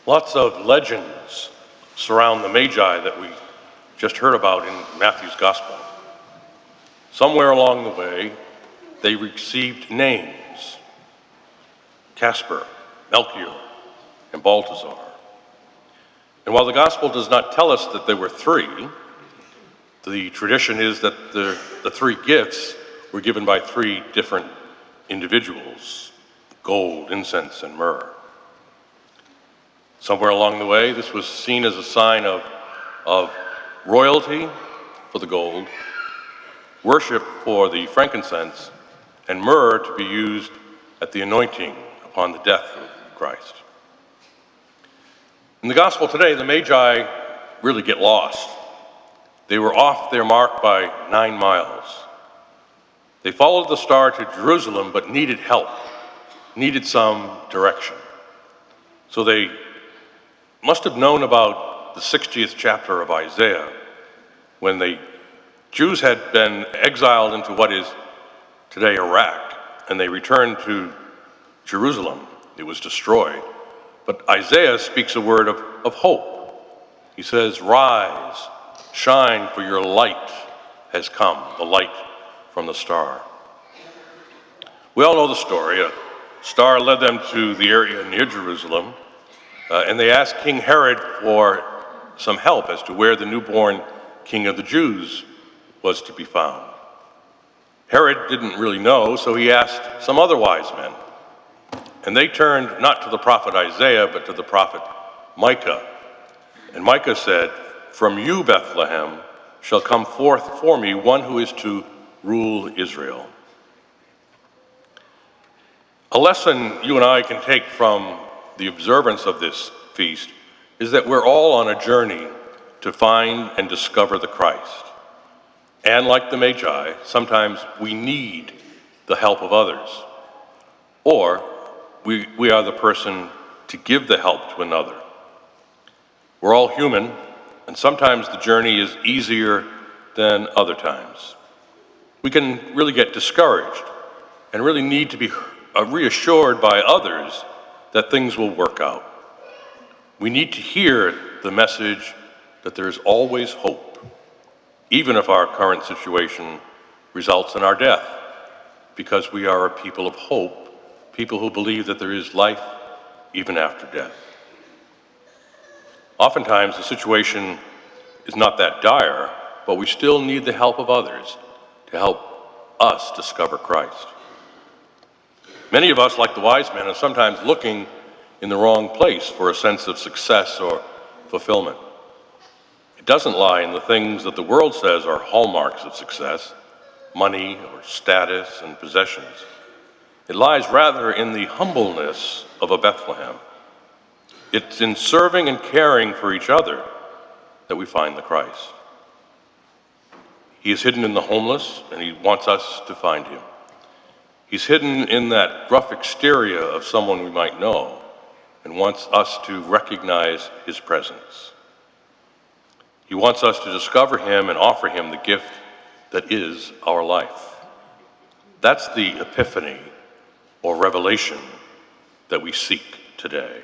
Lots of legends surround the Magi that we just heard about in Matthew's Gospel. Somewhere along the way, they received names: Casper, Melchior, and Balthazar. And while the Gospel does not tell us that there were three, the tradition is that the three gifts were given by three different individuals: gold, incense, and myrrh. Somewhere along the way, this was seen as a sign of royalty for the gold, worship for the frankincense, and myrrh to be used at the anointing upon the death of Christ. In the Gospel today, the Magi really get lost. They were off their mark by 9 miles. They followed the star to Jerusalem, but needed help, needed some direction. So they must have known about the 60th chapter of Isaiah, when the Jews had been exiled into what is today Iraq, and they returned to Jerusalem. It was destroyed. But Isaiah speaks a word of hope. He says, "Rise, shine, for your light has come," the light from the star. We all know the story. A star led them to the area near Jerusalem, and they asked King Herod for some help as to where the newborn king of the Jews was to be found. Herod didn't really know, so he asked some other wise men. And they turned not to the prophet Isaiah, but to the prophet Micah. And Micah said, "From you, Bethlehem, shall come forth for me one who is to rule Israel." A lesson you and I can take from the observance of this feast is that we're all on a journey to find and discover the Christ. And like the Magi, sometimes we need the help of others, or we are the person to give the help to another. We're all human, and sometimes the journey is easier than other times. We can really get discouraged and really need to be reassured by others that things will work out. We need to hear the message that there is always hope, even if our current situation results in our death, because we are a people of hope, people who believe that there is life even after death. Oftentimes, the situation is not that dire, but we still need the help of others to help us discover Christ. Many of us, like the wise men, are sometimes looking in the wrong place for a sense of success or fulfillment. It doesn't lie in the things that the world says are hallmarks of success: money or status and possessions. It lies rather in the humbleness of a Bethlehem. It's in serving and caring for each other that we find the Christ. He is hidden in the homeless, and he wants us to find him. He's hidden in that rough exterior of someone we might know, and wants us to recognize his presence. He wants us to discover him and offer him the gift that is our life. That's the epiphany or revelation that we seek today.